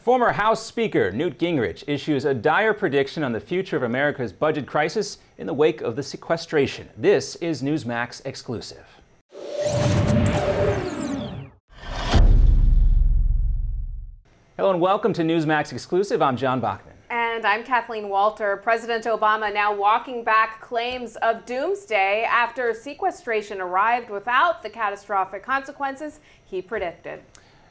Former House Speaker Newt Gingrich issues a dire prediction on the future of America's budget crisis in the wake of the sequestration. This is Newsmax exclusive. Hello and welcome to Newsmax exclusive. I'm John Bachman. And I'm Kathleen Walter. President Obama now walking back claims of doomsday after sequestration arrived without the catastrophic consequences he predicted.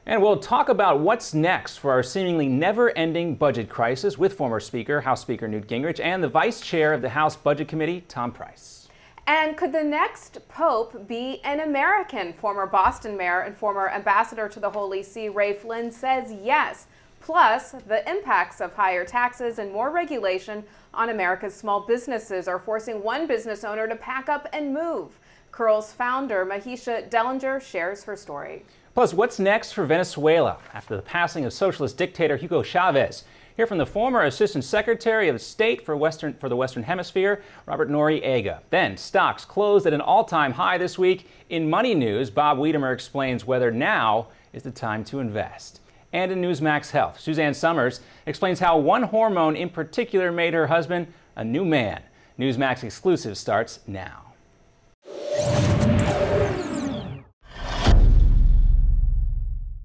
And we'll talk about what's next for our seemingly never-ending budget crisis with former House Speaker Newt Gingrich and the Vice Chair of the House Budget Committee, Tom Price. And could the next Pope be an American? Former Boston mayor and former ambassador to the Holy See, Ray Flynn, says yes. Plus, the impacts of higher taxes and more regulation on America's small businesses are forcing one business owner to pack up and move. Curl's founder, Mahisha Dellinger, shares her story. Plus, what's next for Venezuela after the passing of socialist dictator Hugo Chavez? Hear from the former Assistant Secretary of State for the Western Hemisphere, Robert Noriega. Then, stocks closed at an all-time high this week. In Money News, Bob Wiedemer explains whether now is the time to invest. And in Newsmax Health, Suzanne Summers explains how one hormone in particular made her husband a new man. Newsmax exclusive starts now.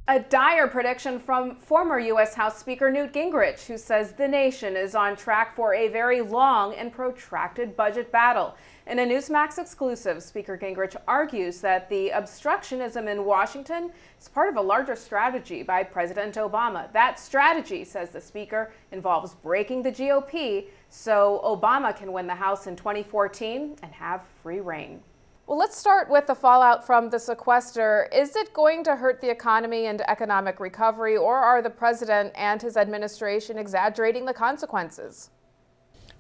A dire prediction from former U.S. House Speaker Newt Gingrich, who says the nation is on track for a very long and protracted budget battle. In a Newsmax exclusive, Speaker Gingrich argues that the obstructionism in Washington is part of a larger strategy by President Obama. That strategy, says the Speaker, involves breaking the GOP so Obama can win the House in 2014 and have free reign. Well, let's start with the fallout from the sequester. Is it going to hurt the economy and economic recovery, or are the president and his administration exaggerating the consequences?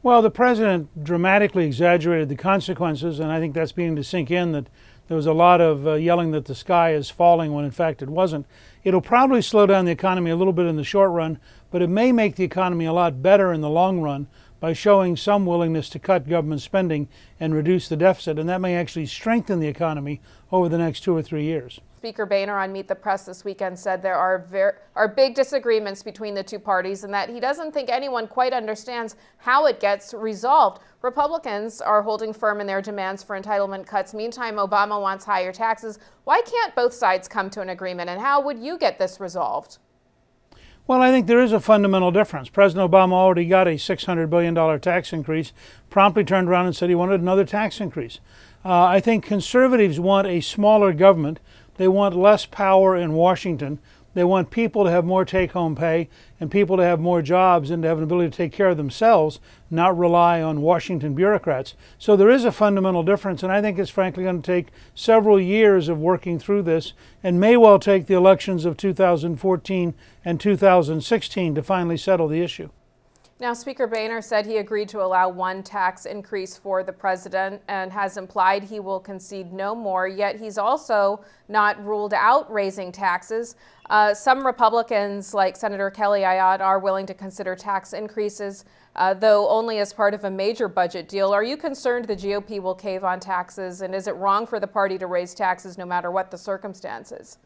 Well, the president dramatically exaggerated the consequences, and I think that's beginning to sink in that there was a lot of yelling that the sky is falling when in fact it wasn't. It'll probably slow down the economy a little bit in the short run, but it may make the economy a lot better in the long run by showing some willingness to cut government spending and reduce the deficit, and that may actually strengthen the economy over the next 2 or 3 years. Speaker Boehner on Meet the Press this weekend said there are big disagreements between the two parties and that he doesn't think anyone quite understands how it gets resolved. Republicans are holding firm in their demands for entitlement cuts. Meantime, Obama wants higher taxes. Why can't both sides come to an agreement, and how would you get this resolved? Well, I think there is a fundamental difference. President Obama already got a $600 billion tax increase, promptly turned around and said he wanted another tax increase. I think conservatives want a smaller government. They want less power in Washington. They want people to have more take-home pay and people to have more jobs and to have an ability to take care of themselves, not rely on Washington bureaucrats. So there is a fundamental difference, and I think it's frankly going to take several years of working through this and may well take the elections of 2014 and 2016 to finally settle the issue. Now, Speaker Boehner said he agreed to allow one tax increase for the president and has implied he will concede no more, yet he's also not ruled out raising taxes. Some Republicans, like Senator Kelly Ayotte, are willing to consider tax increases, though only as part of a major budget deal. Are you concerned the GOP will cave on taxes, and is it wrong for the party to raise taxes no matter what the circumstances?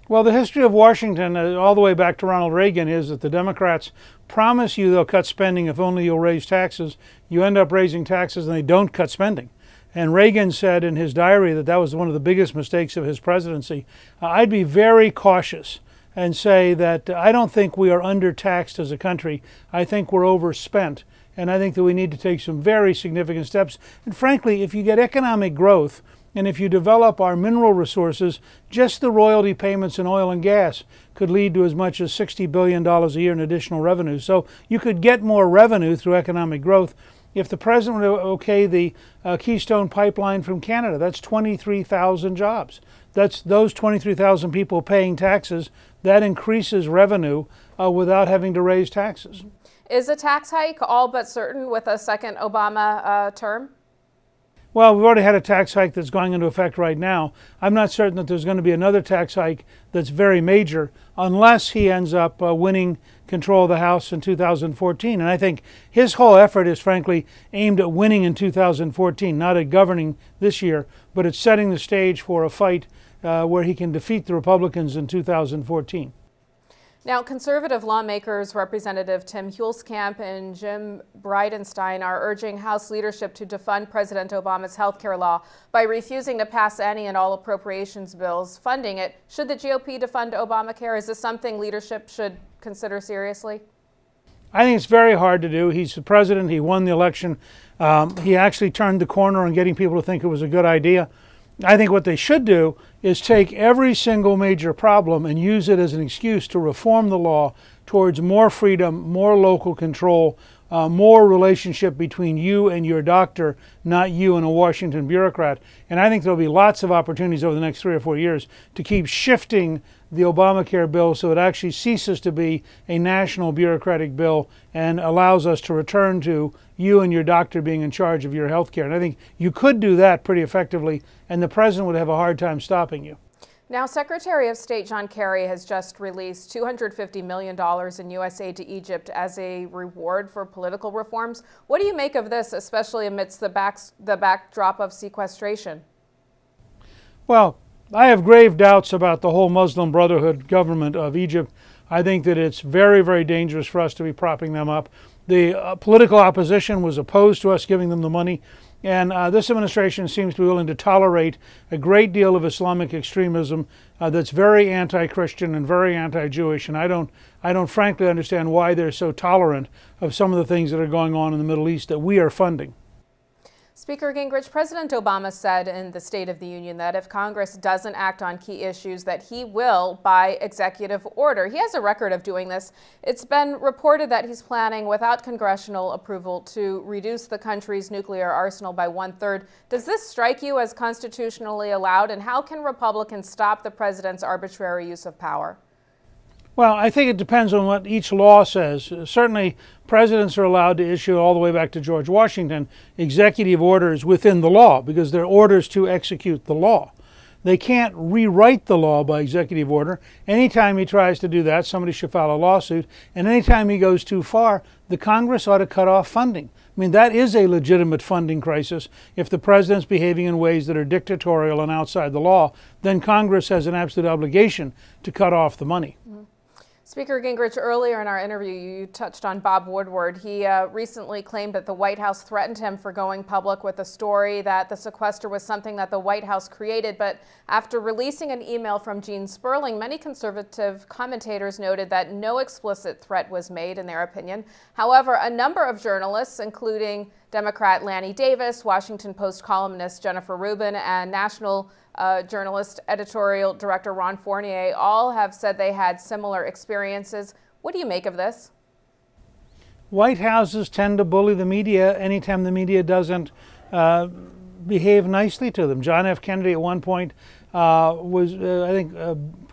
Well, the history of Washington, all the way back to Ronald Reagan, is that the Democrats promise you they'll cut spending if only you'll raise taxes. You end up raising taxes and they don't cut spending. And Reagan said in his diary that that was one of the biggest mistakes of his presidency. I'd be very cautious and say that I don't think we are undertaxed as a country. I think we're overspent. And I think that we need to take some very significant steps. And frankly, if you get economic growth, and if you develop our mineral resources, just the royalty payments in oil and gas could lead to as much as $60 billion a year in additional revenue. So you could get more revenue through economic growth. If the president would okay the Keystone Pipeline from Canada, that's 23,000 jobs. That's those 23,000 people paying taxes. That increases revenue without having to raise taxes. Is a tax hike all but certain with a second Obama term? Well, we've already had a tax hike that's going into effect right now. I'm not certain that there's going to be another tax hike that's very major unless he ends up winning control of the House in 2014. And I think his whole effort is frankly aimed at winning in 2014, not at governing this year, but at setting the stage for a fight where he can defeat the Republicans in 2014. Now, conservative lawmakers Representative Tim Huelskamp and Jim Bridenstine are urging House leadership to defund President Obama's health care law by refusing to pass any and all appropriations bills funding it. Should the GOP defund Obamacare? Is this something leadership should consider seriously? I think it's very hard to do. He's the president. He won the election. He actually turned the corner on getting people to think it was a good idea. I think what they should do is take every single major problem and use it as an excuse to reform the law towards more freedom, more local control, more relationship between you and your doctor, not you and a Washington bureaucrat. And I think there'll be lots of opportunities over the next 3 or 4 years to keep shifting the Obamacare bill so it actually ceases to be a national bureaucratic bill and allows us to return to you and your doctor being in charge of your health care. And I think you could do that pretty effectively, and the president would have a hard time stopping you. Now, Secretary of State John Kerry has just released $250 million in U.S. aid to Egypt as a reward for political reforms. What do you make of this, especially amidst the backdrop of sequestration? Well, I have grave doubts about the whole Muslim Brotherhood government of Egypt. I think that it's very, very dangerous for us to be propping them up. The political opposition was opposed to us giving them the money, and this administration seems to be willing to tolerate a great deal of Islamic extremism that's very anti-Christian and very anti-Jewish. And I don't frankly understand why they're so tolerant of some of the things that are going on in the Middle East that we are funding. Speaker Gingrich, President Obama said in the State of the Union that if Congress doesn't act on key issues, that he will by executive order. He has a record of doing this. It's been reported that he's planning, without congressional approval, to reduce the country's nuclear arsenal by 1/3. Does this strike you as constitutionally allowed, and how can Republicans stop the president's arbitrary use of power? Well, I think it depends on what each law says. Certainly, presidents are allowed to issue, all the way back to George Washington, executive orders within the law because they're orders to execute the law. They can't rewrite the law by executive order. Anytime he tries to do that, somebody should file a lawsuit. And anytime he goes too far, the Congress ought to cut off funding. I mean, that is a legitimate funding crisis. If the president's behaving in ways that are dictatorial and outside the law, then Congress has an absolute obligation to cut off the money. Mm-hmm. Speaker Gingrich, earlier in our interview, you touched on Bob Woodward. He recently claimed that the White House threatened him for going public with a story that the sequester was something that the White House created. But after releasing an email from Gene Sperling, many conservative commentators noted that no explicit threat was made, in their opinion. However, a number of journalists, including Democrat Lanny Davis, Washington Post columnist Jennifer Rubin, and national journalist editorial director Ron Fournier, all have said they had similar experiences. What do you make of this? White Houses tend to bully the media anytime the media doesn't behave nicely to them. John F. Kennedy at one point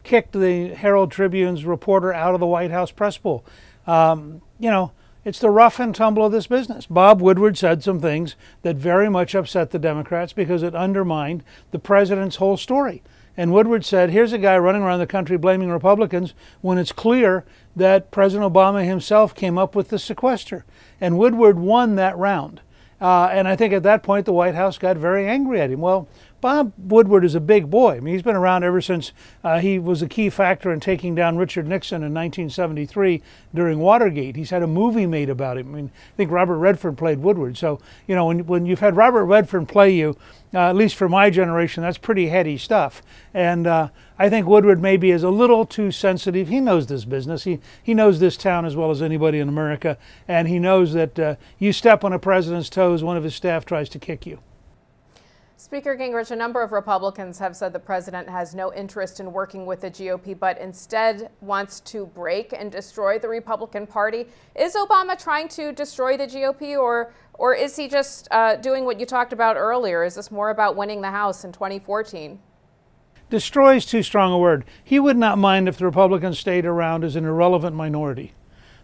kicked the Herald Tribune's reporter out of the White House press pool. You know, it's the rough and tumble of this business. Bob Woodward said some things that very much upset the Democrats because it undermined the president's whole story. And Woodward said, here's a guy running around the country blaming Republicans when it's clear that President Obama himself came up with the sequester. And Woodward won that round. And I think at that point the White House got very angry at him. Well, Bob Woodward is a big boy. I mean, he's been around ever since he was a key factor in taking down Richard Nixon in 1973 during Watergate. He's had a movie made about him. I mean, I think Robert Redford played Woodward. So, you know, when you've had Robert Redford play you, at least for my generation, that's pretty heady stuff. And I think Woodward maybe is a little too sensitive. He knows this business. He knows this town as well as anybody in America. And he knows that you step on a president's toes, one of his staff tries to kick you. Speaker Gingrich, a number of Republicans have said the president has no interest in working with the GOP, but instead wants to break and destroy the Republican Party. Is Obama trying to destroy the GOP, or is he just doing what you talked about earlier? Is this more about winning the House in 2014? Destroy is too strong a word. He would not mind if the Republicans stayed around as an irrelevant minority.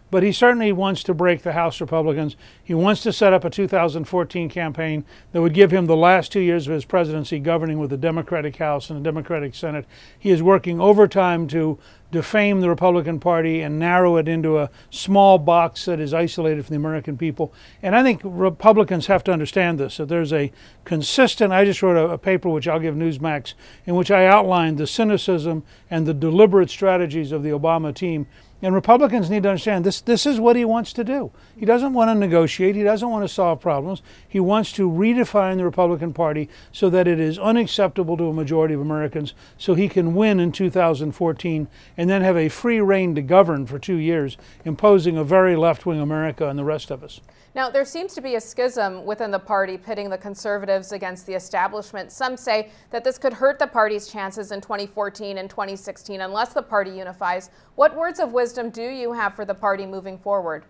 But he certainly wants to break the House Republicans. He wants to set up a 2014 campaign that would give him the last 2 years of his presidency governing with a Democratic House and a Democratic Senate. He is working overtime to defame the Republican Party and narrow it into a small box that is isolated from the American people. And I think Republicans have to understand this, that there's a consistent, I just wrote a paper which I'll give Newsmax, in which I outlined the cynicism and the deliberate strategies of the Obama team. And Republicans need to understand this is what he wants to do. He doesn't want to negotiate. He doesn't want to solve problems. He wants to redefine the Republican Party so that it is unacceptable to a majority of Americans, so he can win in 2014 and then have a free rein to govern for 2 years, imposing a very left-wing America on the rest of us. Now, there seems to be a schism within the party pitting the conservatives against the establishment. Some say that this could hurt the party's chances in 2014 and 2016 unless the party unifies. What words of wisdom do you have for the party moving forward?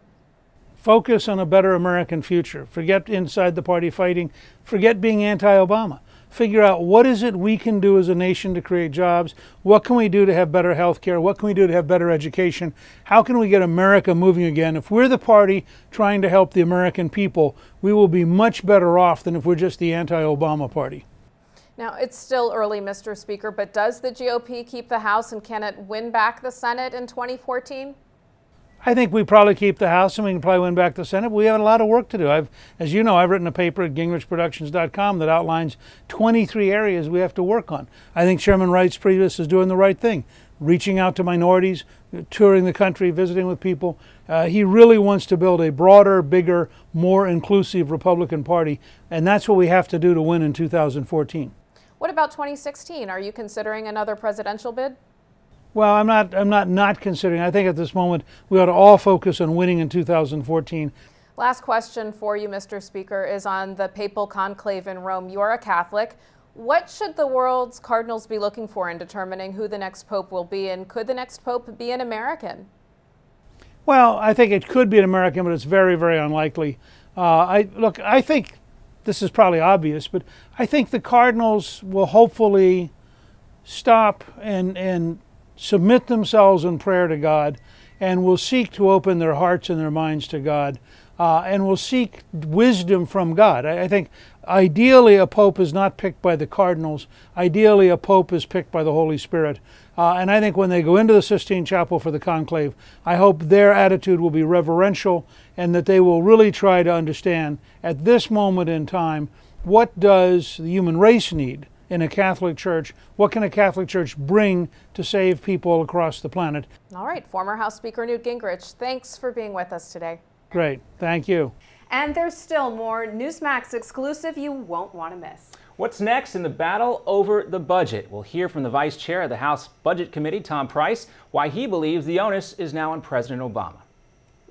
Focus on a better American future. Forget inside the party fighting. Forget being anti-Obama. Figure out what is it we can do as a nation to create jobs. What can we do to have better health care? What can we do to have better education? How can we get America moving again? If we're the party trying to help the American people, we will be much better off than if we're just the anti-Obama party. Now, it's still early, Mr. Speaker, but does the GOP keep the House and can it win back the Senate in 2014? I think we probably keep the House and we can probably win back the Senate. We have a lot of work to do. As you know, I've written a paper at gingrichproductions.com that outlines 23 areas we have to work on. I think Chairman Wright's previous is doing the right thing, reaching out to minorities, touring the country, visiting with people. He really wants to build a broader, bigger, more inclusive Republican Party, and that's what we have to do to win in 2014. What about 2016? Are you considering another presidential bid? Well, I'm not considering. I think at this moment we ought to all focus on winning in 2014. Last question for you, Mr. Speaker, is on the papal conclave in Rome. You are a Catholic. What should the world's cardinals be looking for in determining who the next pope will be, and could the next pope be an American? Well, I think it could be an American, but it's very, very unlikely. I think this is probably obvious, but I think the cardinals will hopefully stop and submit themselves in prayer to God, and will seek to open their hearts and their minds to God, and will seek wisdom from God. I think ideally a pope is not picked by the cardinals. Ideally a pope is picked by the Holy Spirit. And I think when they go into the Sistine Chapel for the conclave, I hope their attitude will be reverential and that they will really try to understand at this moment in time, what does the human race need in a Catholic Church? What can a Catholic Church bring to save people across the planet? All right, former House Speaker Newt Gingrich, thanks for being with us today. Great, thank you. And there's still more Newsmax exclusive you won't want to miss. What's next in the battle over the budget? We'll hear from the Vice Chair of the House Budget Committee, Tom Price, why he believes the onus is now on President Obama.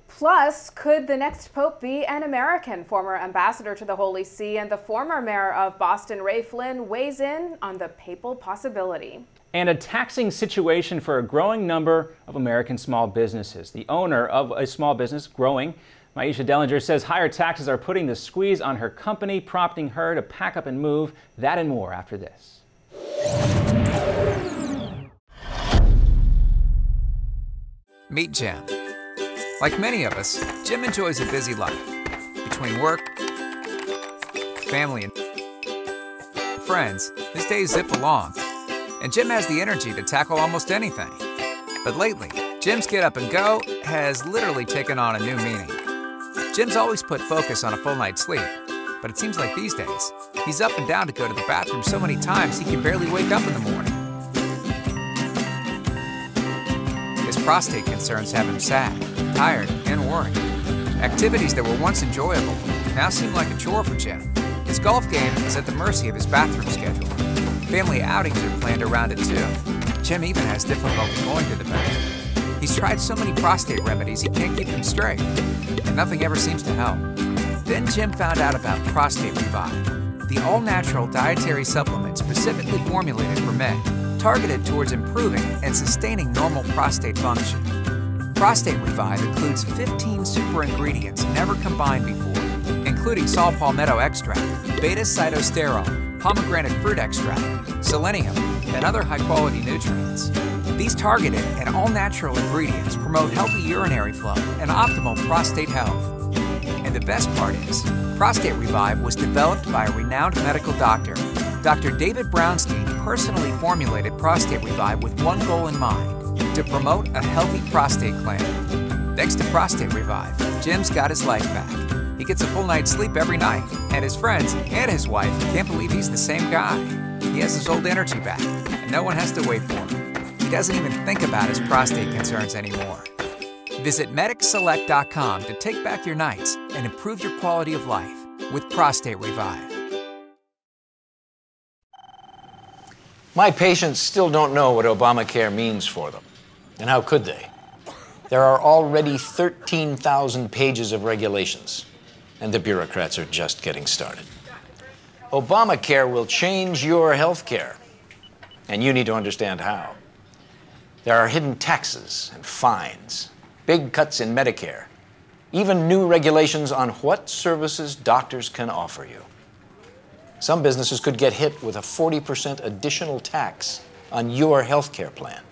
Plus, could the next pope be an American? Former ambassador to the Holy See and the former mayor of Boston, Ray Flynn, weighs in on the papal possibility. And a taxing situation for a growing number of American small businesses. The owner of a small business growing, Maisha Dellinger, says higher taxes are putting the squeeze on her company, prompting her to pack up and move. That and more after this. Meet Jim. Like many of us, Jim enjoys a busy life. Between work, family, and friends, his days zip along. And Jim has the energy to tackle almost anything. But lately, Jim's get up and go has literally taken on a new meaning. Jim's always put focus on a full night's sleep, but it seems like these days, he's up and down to go to the bathroom so many times he can barely wake up in the morning. His prostate concerns have him sad, tired, and worried. Activities that were once enjoyable now seem like a chore for Jim. His golf game is at the mercy of his bathroom schedule. Family outings are planned around it too. Jim even has difficulty going to the bathroom. He's tried so many prostate remedies he can't keep them straight, and nothing ever seems to help. Then Jim found out about Prostate Revive, the all-natural dietary supplement specifically formulated for men, targeted towards improving and sustaining normal prostate function. Prostate Revive includes 15 super ingredients never combined before, including saw palmetto extract, beta-cytosterol, pomegranate fruit extract, selenium, and other high-quality nutrients. These targeted and all-natural ingredients promote healthy urinary flow and optimal prostate health. And the best part is, Prostate Revive was developed by a renowned medical doctor. Dr. David Brownstein personally formulated Prostate Revive with one goal in mind: to promote a healthy prostate gland. Thanks to Prostate Revive, Jim's got his life back. He gets a full night's sleep every night, and his friends and his wife can't believe he's the same guy. He has his old energy back, and no one has to wait for him. He doesn't even think about his prostate concerns anymore. Visit MedicSelect.com to take back your nights and improve your quality of life with Prostate Revive. My patients still don't know what Obamacare means for them. And how could they? There are already 13,000 pages of regulations, and the bureaucrats are just getting started. Obamacare will change your health care, and you need to understand how. There are hidden taxes and fines, big cuts in Medicare, even new regulations on what services doctors can offer you. Some businesses could get hit with a 40% additional tax on your health care plan.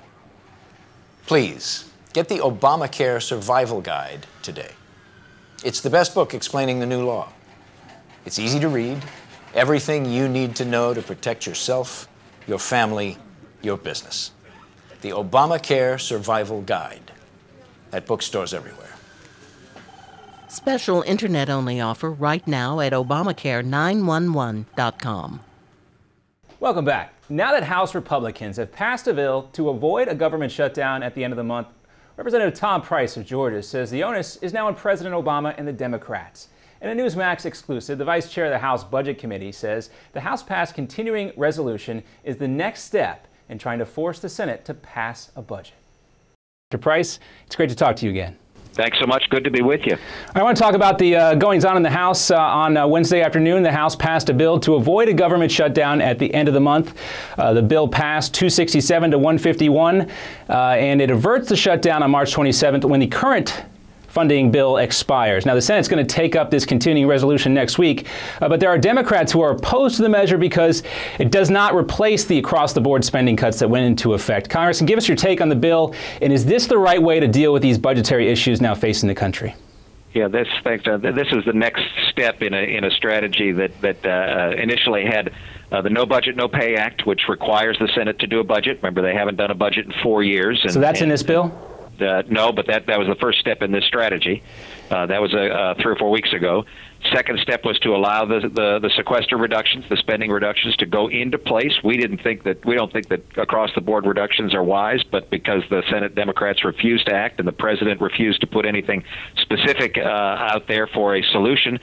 Please, get the Obamacare Survival Guide today. It's the best book explaining the new law. It's easy to read, everything you need to know to protect yourself, your family, your business. The Obamacare Survival Guide. At bookstores everywhere. Special internet-only offer right now at Obamacare911.com. Welcome back. Now that House Republicans have passed a bill to avoid a government shutdown at the end of the month, Representative Tom Price of Georgia says the onus is now on President Obama and the Democrats. In a Newsmax exclusive, the vice chair of the House Budget Committee says the House-passed continuing resolution is the next step in trying to force the Senate to pass a budget. Mr. Price, it's great to talk to you again. Thanks so much. Good to be with you. I want to talk about the goings-on in the House. On Wednesday afternoon, the House passed a bill to avoid a government shutdown at the end of the month. The bill passed 267 to 151, and it averts the shutdown on March 27th when the current funding bill expires. Now, the Senate's going to take up this continuing resolution next week, but there are Democrats who are opposed to the measure because it does not replace the across-the-board spending cuts that went into effect. Congressman, give us your take on the bill, and is this the right way to deal with these budgetary issues now facing the country? Yeah, this is the next step in a strategy that initially had the No Budget, No Pay Act, which requires the Senate to do a budget. Remember, they haven't done a budget in 4 years. So that's in this bill? No, but that was the first step in this strategy. That was 3 or 4 weeks ago. Second step was to allow the sequester reductions, the spending reductions, to go into place. We don't think that across the board reductions are wise, but because the Senate Democrats refused to act and the president refused to put anything specific out there for a solution,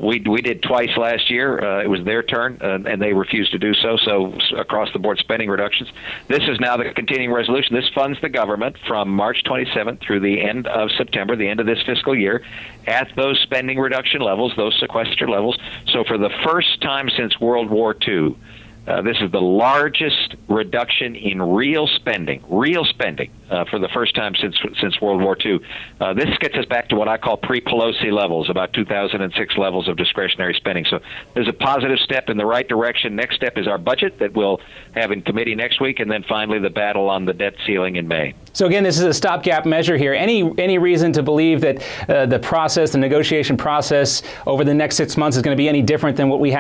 we did twice last year. It was their turn, and they refused to do so. So across the board spending reductions. This is now the continuing resolution. This funds the government from March 27th through the end of September, the end of this fiscal year, at those spending reduction levels, those sequester levels. So for the first time since World War II, this is the largest reduction in real spending for the first time since World War II. This gets us back to what I call pre-Pelosi levels, about 2006 levels of discretionary spending. So there's a positive step in the right direction. Next step is our budget that we'll have in committee next week, and then finally the battle on the debt ceiling in May. So again, this is a stopgap measure here. Any reason to believe that the negotiation process over the next 6 months is going to be any different than what we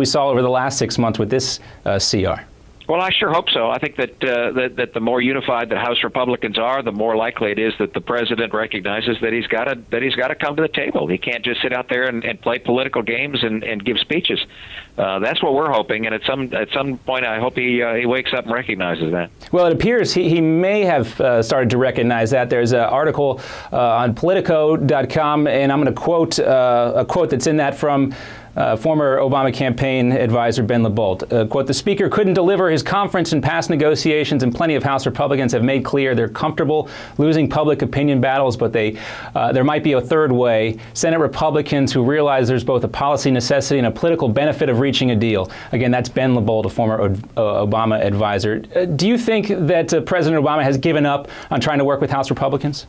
saw over the last 6 months with this CR? Well, I sure hope so. I think that the more unified the House Republicans are, the more likely it is that the president recognizes that he's got to come to the table. He can't just sit out there and play political games and give speeches. That's what we're hoping, and at some point, I hope he wakes up and recognizes that. Well, it appears he may have started to recognize that. There's an article on Politico.com, and I'm going to quote a quote that's in that from former Obama campaign advisor Ben LaBolt. Quote, "The Speaker couldn't deliver his conference in past negotiations, and plenty of House Republicans have made clear they're comfortable losing public opinion battles, but there might be a third way. Senate Republicans who realize there's both a policy necessity and a political benefit of reaching a deal." Again, that's Ben LaBolt, a former Obama advisor. Do you think that President Obama has given up on trying to work with House Republicans?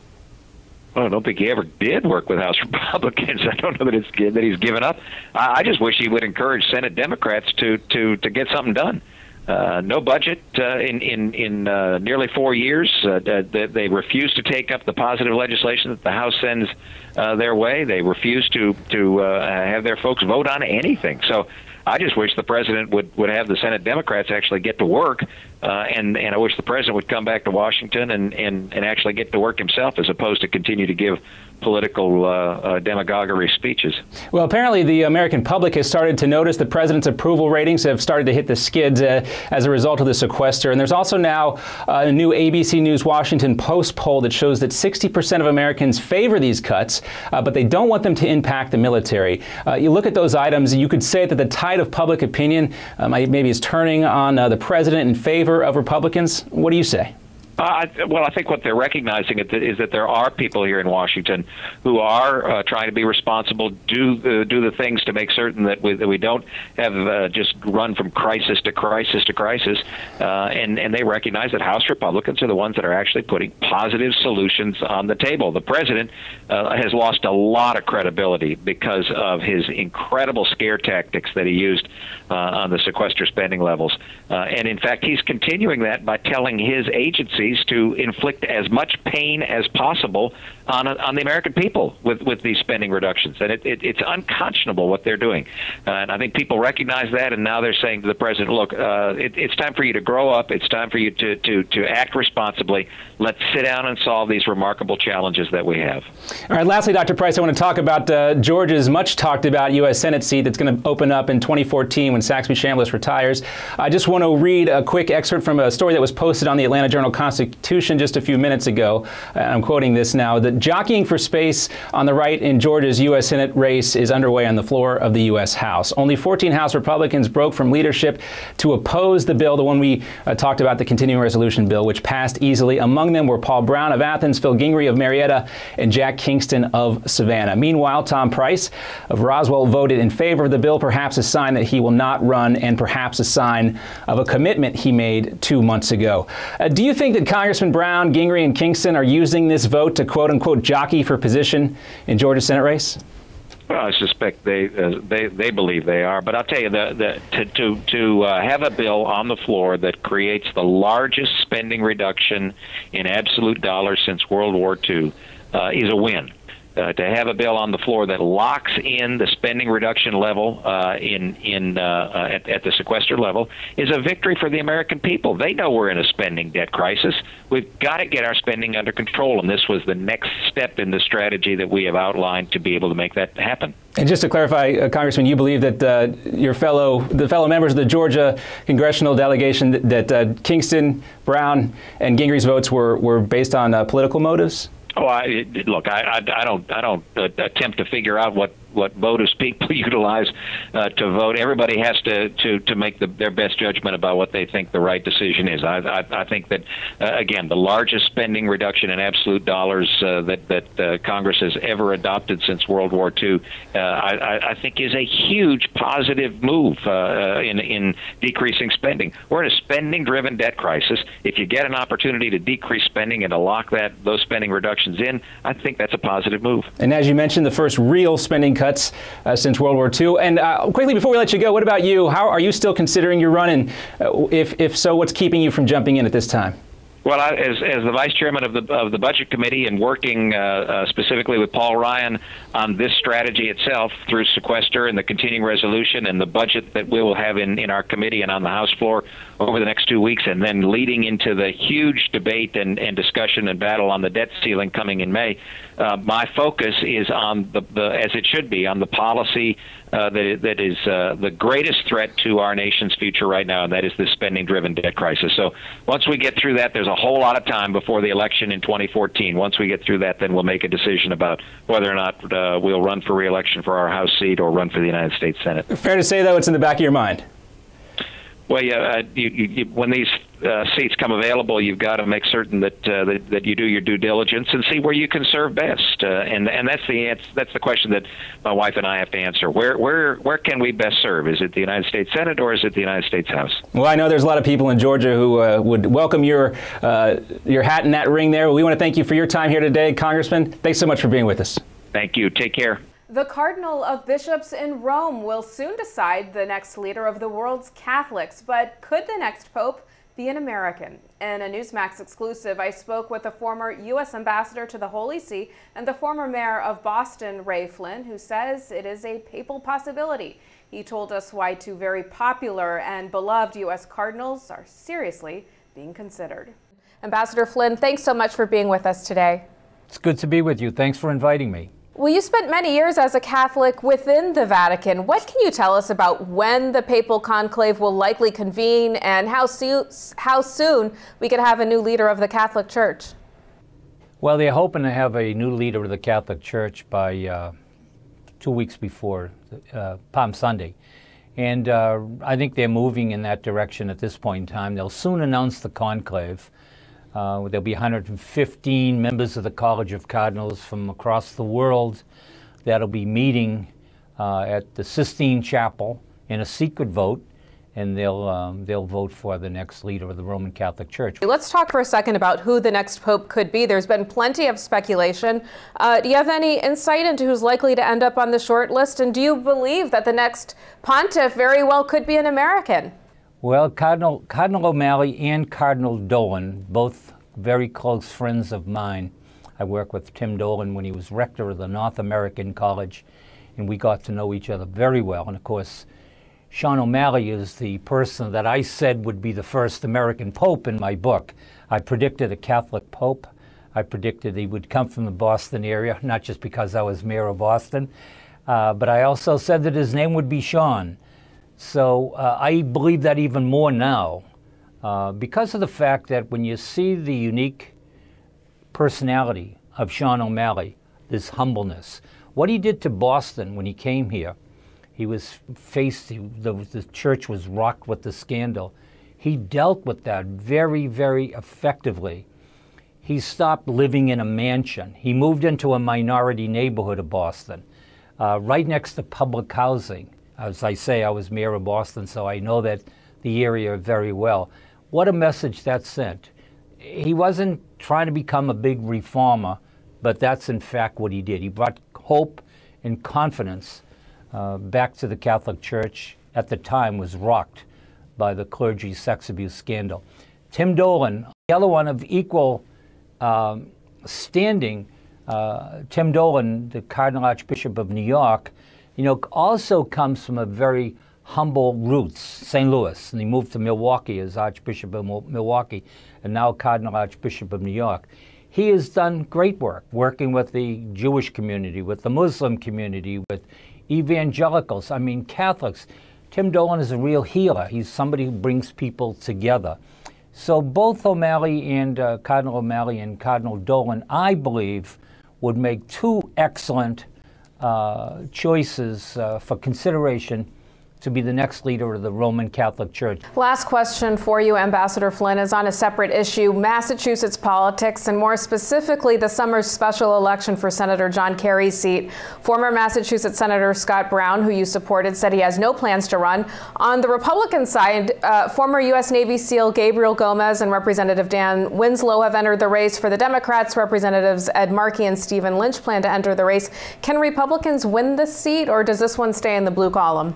Well, I don't think he ever did work with House Republicans. I don't know that he's given up. I just wish he would encourage Senate Democrats to get something done. No budget in nearly 4 years. They refuse to take up the positive legislation that the House sends their way. They refuse to have their folks vote on anything. So I just wish the president would have the Senate Democrats actually get to work, and I wish the president would come back to Washington and actually get to work himself, as opposed to continue to give political demagoguery speeches. Well, apparently the American public has started to notice the president's approval ratings have started to hit the skids as a result of the sequester. And there's also now a new ABC News Washington Post poll that shows that 60% of Americans favor these cuts, but they don't want them to impact the military. You look at those items, you could say that the tide of public opinion maybe is turning on the president in favor of Republicans. What do you say? Well, I think what they're recognizing is that there are people here in Washington who are trying to be responsible, do the things to make certain that we don't have just run from crisis to crisis to crisis, and they recognize that House Republicans are the ones that are actually putting positive solutions on the table. The president has lost a lot of credibility because of his incredible scare tactics that he used on the sequester spending levels, and in fact, he's continuing that by telling his agencies to inflict as much pain as possible on the American people with these spending reductions. And it's unconscionable what they're doing. And I think people recognize that, and now they're saying to the president, look, it's time for you to grow up. It's time for you to act responsibly. Let's sit down and solve these remarkable challenges that we have. All right, lastly, Dr. Price, I want to talk about Georgia's much talked about U.S. Senate seat that's going to open up in 2014 when Saxby Chambliss retires. I just want to read a quick excerpt from a story that was posted on the Atlanta Journal-Constitution just a few minutes ago. I'm quoting this now. The jockeying for space on the right in Georgia's U.S. Senate race is underway on the floor of the U.S. House. Only 14 House Republicans broke from leadership to oppose the bill, the one we talked about, the continuing resolution bill, which passed easily. Among them were Paul Brown of Athens, Phil Gingrey of Marietta, and Jack Kingston of Savannah. Meanwhile, Tom Price of Roswell voted in favor of the bill, perhaps a sign that he will not run and perhaps a sign of a commitment he made 2 months ago. Do you think that Congressman Brown, Gingrey, and Kingston are using this vote to quote-unquote jockey for position in Georgia's Senate race? Well, I suspect they believe they are, but I'll tell you, to have a bill on the floor that creates the largest spending reduction in absolute dollars since World War II is a win. To have a bill on the floor that locks in the spending reduction level at the sequester level is a victory for the American people. They know we're in a spending debt crisis. We've got to get our spending under control, and this was the next step in the strategy that we have outlined to be able to make that happen. And just to clarify, Congressman, you believe that the fellow members of the Georgia congressional delegation that Kingston, Brown, and Gingrey's votes were based on political motives? Oh, look, I don't attempt to figure out what motives people utilize to vote. Everybody has to make their best judgment about what they think the right decision is. I think that, again, the largest spending reduction in absolute dollars that Congress has ever adopted since World War II, I think is a huge positive move in decreasing spending. We're in a spending-driven debt crisis. If you get an opportunity to decrease spending and to lock those spending reductions in, I think that's a positive move. And as you mentioned, the first real spending cuts since World War II. And quickly, before we let you go, what about you? How are you still considering your run? And if so, what's keeping you from jumping in at this time? Well, as the vice chairman of the budget committee and working specifically with Paul Ryan on this strategy itself through sequester and the continuing resolution and the budget that we will have in our committee and on the House floor over the next 2 weeks, and then leading into the huge debate and discussion and battle on the debt ceiling coming in May, my focus is on as it should be, on the policy that is the greatest threat to our nation's future right now, and that is the spending-driven debt crisis. So once we get through that, there's a whole lot of time before the election in 2014. Once we get through that, then we'll make a decision about whether or not we'll run for re-election for our House seat or run for the United States Senate. Fair to say, though, it's in the back of your mind. Well, yeah, when these seats come available, you've got to make certain that you do your due diligence and see where you can serve best. And that's the question that my wife and I have to answer. Where can we best serve? Is it the United States Senate or is it the United States House? Well, I know there's a lot of people in Georgia who would welcome your hat in that ring there. We want to thank you for your time here today, Congressman. Thanks so much for being with us. Thank you. Take care. The Cardinal of Bishops in Rome will soon decide the next leader of the world's Catholics, but could the next pope be an American? In a Newsmax exclusive, I spoke with the former U.S. ambassador to the Holy See and the former mayor of Boston, Ray Flynn, who says it is a papal possibility. He told us why two very popular and beloved U.S. cardinals are seriously being considered. Ambassador Flynn, thanks so much for being with us today. It's good to be with you. Thanks for inviting me. Well, you spent many years as a Catholic within the Vatican. What can you tell us about when the papal conclave will likely convene and how soon we could have a new leader of the Catholic Church? Well, they're hoping to have a new leader of the Catholic Church by 2 weeks before Palm Sunday. And I think they're moving in that direction at this point in time. They'll soon announce the conclave. There'll be 115 members of the College of Cardinals from across the world that'll be meeting at the Sistine Chapel in a secret vote, and they'll vote for the next leader of the Roman Catholic Church. Let's talk for a second about who the next pope could be. There's been plenty of speculation. Do you have any insight into who's likely to end up on the short list? And do you believe that the next pontiff very well could be an American? Well, Cardinal O'Malley and Cardinal Dolan, both very close friends of mine. I worked with Tim Dolan when he was rector of the North American College, and we got to know each other very well. And of course, Sean O'Malley is the person that I said would be the first American pope in my book. I predicted a Catholic pope. I predicted he would come from the Boston area, not just because I was mayor of Boston, but I also said that his name would be Sean. So I believe that even more now because of the fact that when you see the unique personality of Sean O'Malley, this humbleness, what he did to Boston when he came here, he was the church was rocked with the scandal. He dealt with that very, very effectively. He stopped living in a mansion. He moved into a minority neighborhood of Boston, right next to public housing. As I say, I was mayor of Boston, so I know that the area very well. What a message that sent. He wasn't trying to become a big reformer, but that's in fact what he did. He brought hope and confidence back to the Catholic Church. At the time was rocked by the clergy sex abuse scandal. Tim Dolan, the other one of equal standing, Tim Dolan, the Cardinal Archbishop of New York, also comes from a very humble roots, St. Louis, and he moved to Milwaukee as Archbishop of Milwaukee, and now Cardinal Archbishop of New York. He has done great work, working with the Jewish community, with the Muslim community, with evangelicals, Catholics. Tim Dolan is a real healer. He's somebody who brings people together. So both O'Malley and Cardinal O'Malley and Cardinal Dolan, I believe, would make two excellent choices for consideration to be the next leader of the Roman Catholic Church. Last question for you, Ambassador Flynn, is on a separate issue, Massachusetts politics, and more specifically the summer's special election for Senator John Kerry's seat. Former Massachusetts Senator Scott Brown, who you supported, said he has no plans to run. On the Republican side, former U.S. Navy SEAL Gabriel Gomez and Representative Dan Winslow have entered the race. For the Democrats, Representatives Ed Markey and Stephen Lynch plan to enter the race. Can Republicans win this seat, or does this one stay in the blue column?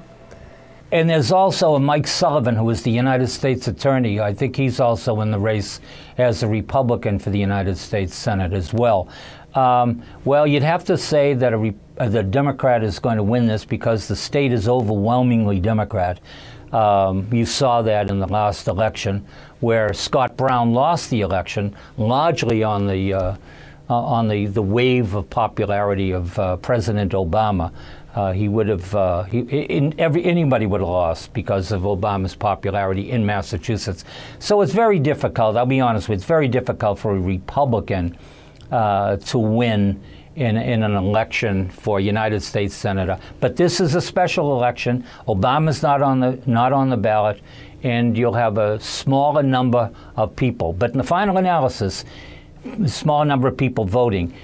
And there's also a Mike Sullivan, who is the United States Attorney. I think he's also in the race as a Republican for the United States Senate as well. Well, you'd have to say that the Democrat is going to win this because the state is overwhelmingly Democrat. You saw that in the last election, where Scott Brown lost the election largely on the wave of popularity of President Obama. He would have, anybody would have lost because of Obama's popularity in Massachusetts. So it's very difficult, I'll be honest with you, it's very difficult for a Republican to win in an election for United States Senator. But this is a special election. Obama's not on the ballot, and you'll have a smaller number of people. But in the final analysis, a small number of people voting.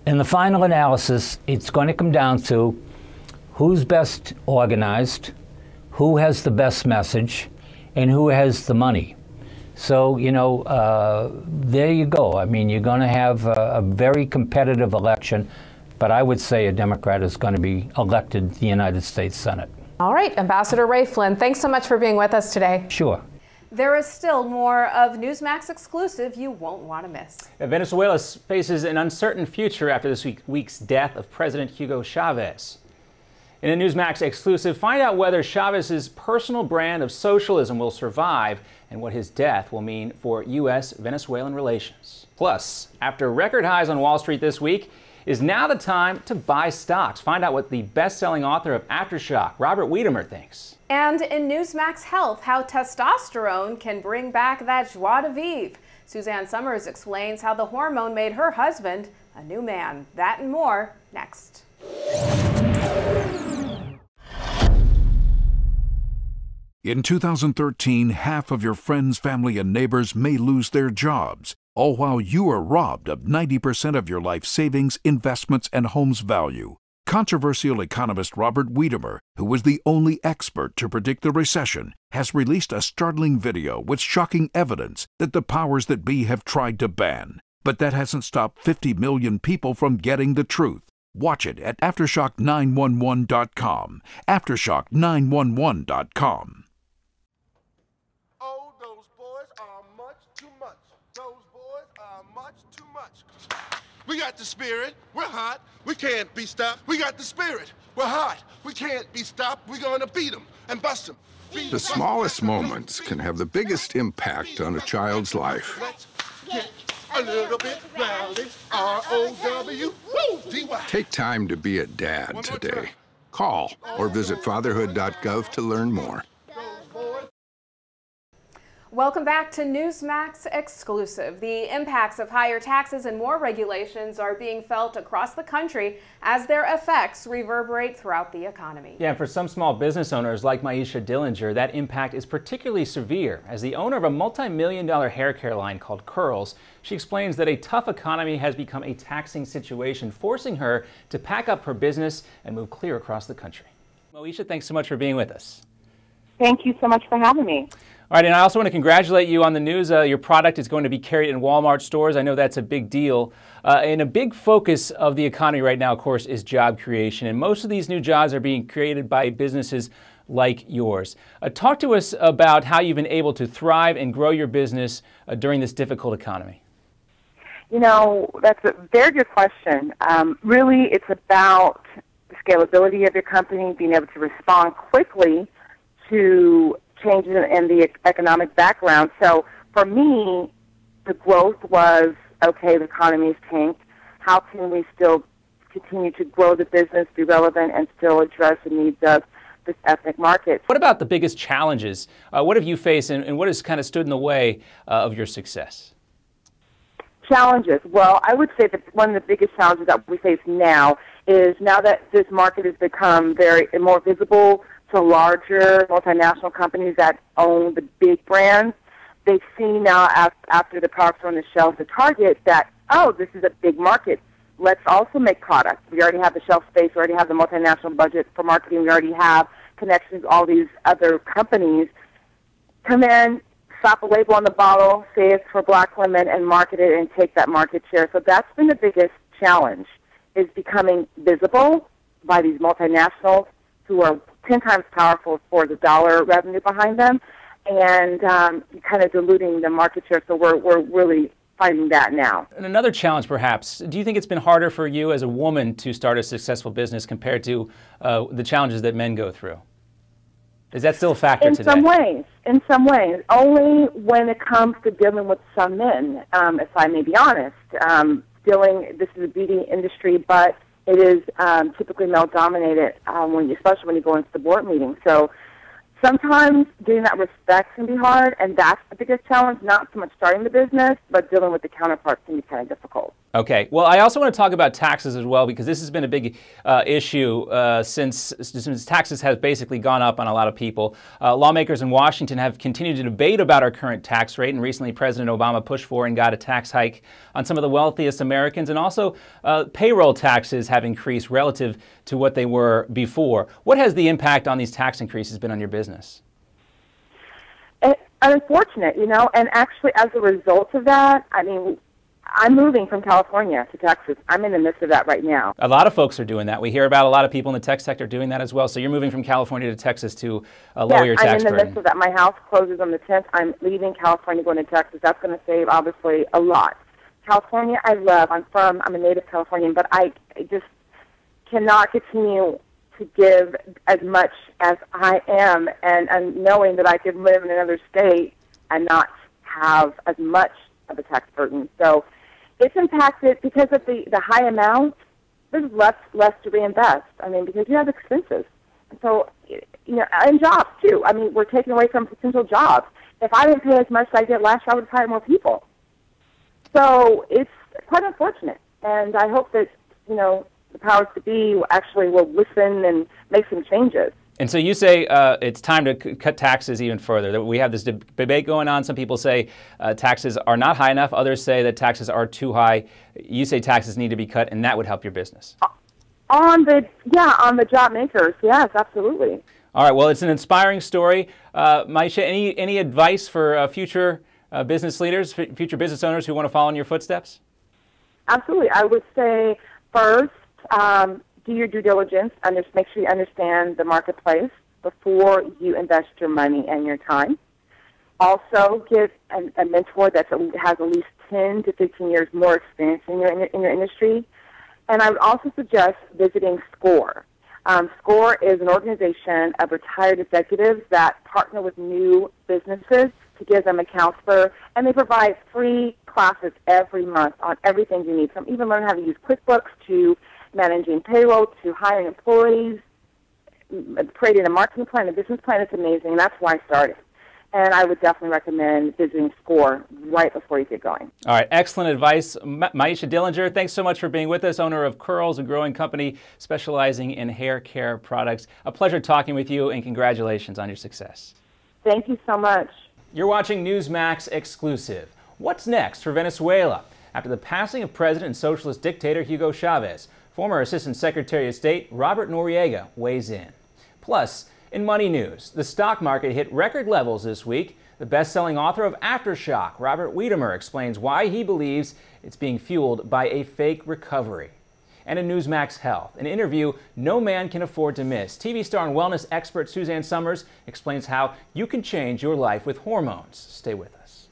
In the final analysis, it's going to come down to who's best organized, who has the best message, and who has the money. So, there you go. You're going to have a very competitive election, but I would say a Democrat is going to be elected to the United States Senate. All right, Ambassador Ray Flynn, thanks so much for being with us today. Sure. There is still more of Newsmax exclusive you won't want to miss. Venezuela faces an uncertain future after this week's death of President Hugo Chavez. In a Newsmax exclusive, find out whether Chavez's personal brand of socialism will survive and what his death will mean for U.S.-Venezuelan relations. Plus, after record highs on Wall Street this week, is now the time to buy stocks. Find out what the best-selling author of Aftershock, Robert Wiedemer, thinks. And in Newsmax Health, how testosterone can bring back that joie de vivre. Suzanne Summers explains how the hormone made her husband a new man. That and more next. In 2013, half of your friends, family, and neighbors may lose their jobs, all while you are robbed of 90% of your life savings, investments, and home's value. Controversial economist Robert Wiedemer, who was the only expert to predict the recession, has released a startling video with shocking evidence that the powers that be have tried to ban. But that hasn't stopped 50 million people from getting the truth. Watch it at Aftershock911.com. Aftershock911.com. Oh, those boys are much too much. Those boys are much too much. We got the spirit. We're hot. We can't be stopped. We got the spirit. We're hot. We can't be stopped. We're going to beat them and bust them. The smallest moments can have the biggest impact on a child's life. Let's get a little bit rowdy. R-O-W-D-Y. Take time to be a dad today. Call or visit fatherhood.gov to learn more. Welcome back to Newsmax Exclusive. The impacts of higher taxes and more regulations are being felt across the country as their effects reverberate throughout the economy. Yeah, and for some small business owners like Maisha Dillinger, that impact is particularly severe. As the owner of a multi-million-dollar hair care line called Curls, she explains that a tough economy has become a taxing situation, forcing her to pack up her business and move clear across the country. Maisha, thanks so much for being with us. Thank you so much for having me. All right, and I also want to congratulate you on the news. Your product is going to be carried in Walmart stores. I know that's a big deal. And a big focus of the economy right now, of course, is job creation. And most of these new jobs are being created by businesses like yours. Talk to us about how you've been able to thrive and grow your business during this difficult economy. You know, that's a very good question. Really, it's about the scalability of your company, being able to respond quickly to changes in the economic background. So for me, the growth was, okay, the economy's tanked. How can we still continue to grow the business, be relevant, and still address the needs of this ethnic market? What about the biggest challenges? What have you faced, and what has kind of stood in the way of your success? Challenges. Well, I would say that one of the biggest challenges that we face now is now that this market has become more visible to larger multinational companies that own the big brands, they see now after the products are on the shelves at Target that, oh, this is a big market. Let's also make products. We already have the shelf space. We already have the multinational budget for marketing. We already have connections with all these other companies. Come in, slap a label on the bottle, say it's for black women, and market it and take that market share. So that's been the biggest challenge, is becoming visible by these multinationals who are 10 times powerful for the dollar revenue behind them, and kind of diluting the market share. So we're really fighting that now. And another challenge, perhaps, do you think it's been harder for you as a woman to start a successful business compared to the challenges that men go through? Is that still a factor today? In some ways. Only when it comes to dealing with some men, if I may be honest. This is a beauty industry, but it is typically male-dominated, especially when you go into the board meeting. So sometimes getting that respect can be hard, and that's the biggest challenge, not so much starting the business, but dealing with the counterparts can be kind of difficult. Okay. Well, I also want to talk about taxes as well, because this has been a big issue since taxes have basically gone up on a lot of people. Lawmakers in Washington have continued to debate about our current tax rate, and recently President Obama pushed for and got a tax hike on some of the wealthiest Americans, and also payroll taxes have increased relative to what they were before. What has the impact on these tax increases been on your business? Unfortunate, and actually as a result of that, I'm moving from California to Texas. I'm in the midst of that right now. A lot of folks are doing that. We hear about a lot of people in the tech sector doing that as well. So you're moving from California to Texas to lower your tax burden. I'm in the midst of that. My house closes on the 10th. I'm leaving California, going to Texas. That's going to save, obviously, a lot. California, I love. I'm a native Californian, but I just cannot continue to give as much as I am, and knowing that I could live in another state and not have as much of a tax burden. So it's impacted because of the high amount. There's less to reinvest. I mean, because you have expenses. So, and jobs too. I mean, we're taking away from potential jobs. If I didn't pay as much as I did last year, I would hire more people. So it's quite unfortunate. And I hope that, the powers to be actually will listen and make some changes. And so you say it's time to cut taxes even further. We have this debate going on. Some people say taxes are not high enough. Others say that taxes are too high. You say taxes need to be cut, and that would help your business. On the job makers, yes, absolutely. All right. Well, it's an inspiring story. Maisha, any advice for future business leaders, future business owners who want to follow in your footsteps? Absolutely. I would say first, do your due diligence and just make sure you understand the marketplace before you invest your money and your time. Also, get a mentor that has at least 10 to 15 years more experience in your industry. And I would also suggest visiting SCORE. SCORE is an organization of retired executives that partner with new businesses to give them a counselor, and they provide free classes every month on everything you need, from even learning how to use QuickBooks to managing payroll to hiring employees, creating a marketing plan, a business plan. It's amazing, and that's why I started. And I would definitely recommend visiting SCORE right before you get going. All right, excellent advice. Maisha Dillinger, thanks so much for being with us, owner of Curls, a growing company specializing in hair care products. A pleasure talking with you, and congratulations on your success. Thank you so much. You're watching Newsmax Exclusive. What's next for Venezuela? After the passing of President and Socialist dictator Hugo Chavez, former Assistant Secretary of State Robert Noriega weighs in. Plus, in money news, the stock market hit record levels this week. The best-selling author of Aftershock, Robert Wiedemer, explains why he believes it's being fueled by a fake recovery. And in Newsmax Health, an interview no man can afford to miss. TV star and wellness expert Suzanne Summers explains how you can change your life with hormones. Stay with us.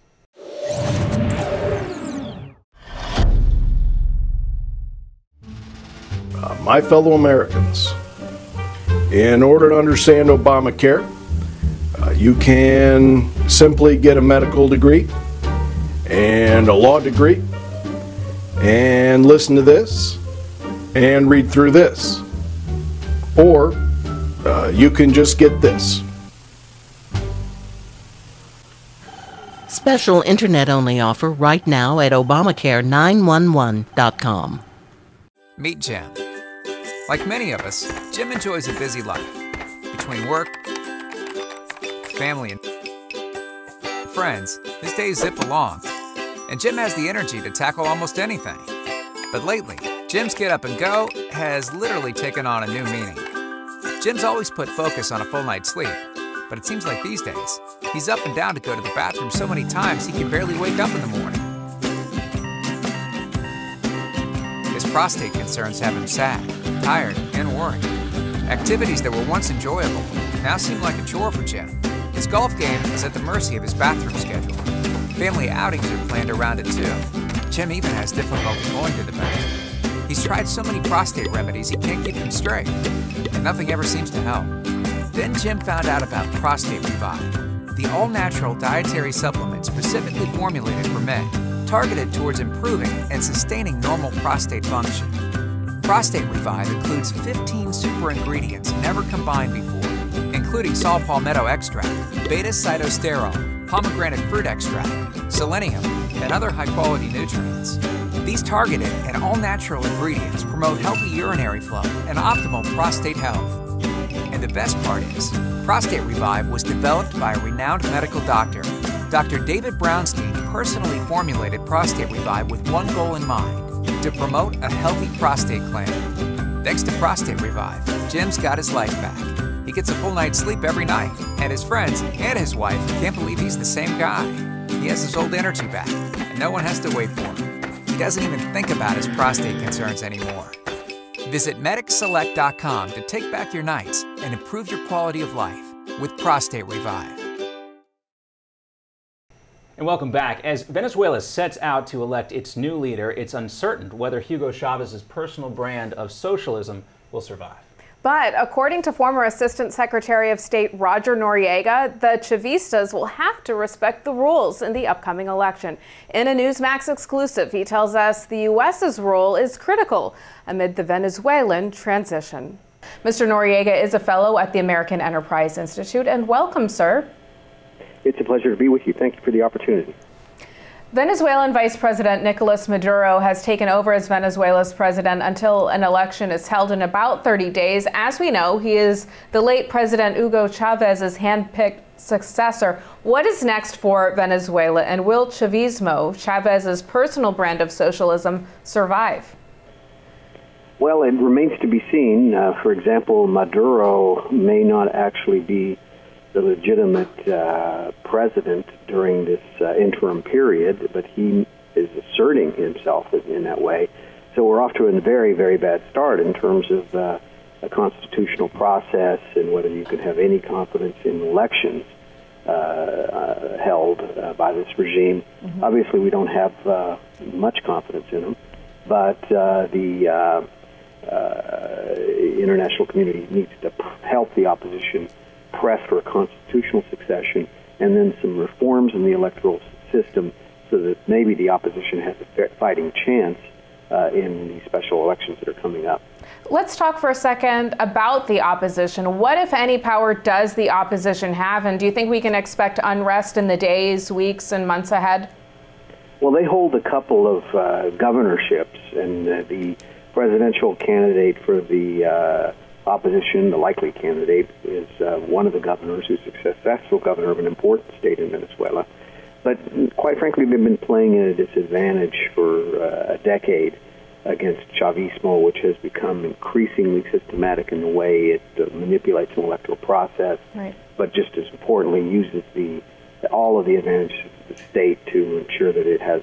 My fellow Americans, in order to understand Obamacare, you can simply get a medical degree and a law degree and listen to this and read through this. Or you can just get this. Special internet-only offer right now at OBAMACARE911.com. Meet Jim. Like many of us, Jim enjoys a busy life. Between work, family, and friends, his days zip along. And Jim has the energy to tackle almost anything. But lately, Jim's get up and go has literally taken on a new meaning. Jim's always put focus on a full night's sleep, but it seems like these days, he's up and down to go to the bathroom so many times he can barely wake up in the morning. His prostate concerns have him sad, tired, and worried. Activities that were once enjoyable now seem like a chore for Jim. His golf game is at the mercy of his bathroom schedule. Family outings are planned around it too. Jim even has difficulty going to the bathroom. He's tried so many prostate remedies he can't keep them straight, and nothing ever seems to help. Then Jim found out about Prostate Revive, the all-natural dietary supplement specifically formulated for men, targeted towards improving and sustaining normal prostate function. Prostate Revive includes 15 super ingredients never combined before, including saw palmetto extract, beta-cytosterol, pomegranate fruit extract, selenium, and other high-quality nutrients. These targeted and all-natural ingredients promote healthy urinary flow and optimal prostate health. And the best part is, Prostate Revive was developed by a renowned medical doctor. Dr. David Brownstein personally formulated Prostate Revive with one goal in mind: to promote a healthy prostate gland. Thanks to Prostate Revive, Jim's got his life back. He gets a full night's sleep every night, and his friends and his wife can't believe he's the same guy. He has his old energy back, and no one has to wait for him. He doesn't even think about his prostate concerns anymore. Visit MedicSelect.com to take back your nights and improve your quality of life with Prostate Revive. And welcome back. As Venezuela sets out to elect its new leader, it's uncertain whether Hugo Chavez's personal brand of socialism will survive. But according to former Assistant Secretary of State Roger Noriega, the Chavistas will have to respect the rules in the upcoming election. In a Newsmax exclusive, he tells us the U.S.'s role is critical amid the Venezuelan transition. Mr. Noriega is a fellow at the American Enterprise Institute, and welcome, sir. It's a pleasure to be with you. Thank you for the opportunity. Venezuelan Vice President Nicolas Maduro has taken over as Venezuela's president until an election is held in about 30 days. As we know, he is the late President Hugo Chávez's hand-picked successor. What is next for Venezuela, and will Chavismo, Chávez's personal brand of socialism, survive? Well, it remains to be seen. For example, Maduro may not actually be the legitimate president during this interim period, but he is asserting himself in that way. So we're off to a very, very bad start in terms of a constitutional process and whether you can have any confidence in elections held by this regime. Mm-hmm. Obviously, we don't have much confidence in them, but the international community needs to help the opposition press for a constitutional succession and then some reforms in the electoral system so that maybe the opposition has a fighting chance in the special elections that are coming up. Let's talk for a second about the opposition. What, if any, power does the opposition have, and do you think we can expect unrest in the days, weeks, and months ahead? Well, they hold a couple of governorships, and the presidential candidate for the opposition, the likely candidate, is one of the governors who's a successful governor of an important state in Venezuela. But quite frankly, they've been playing at a disadvantage for a decade against Chavismo, which has become increasingly systematic in the way it manipulates an electoral process, right, but just as importantly, uses all of the advantages of the state to ensure that it has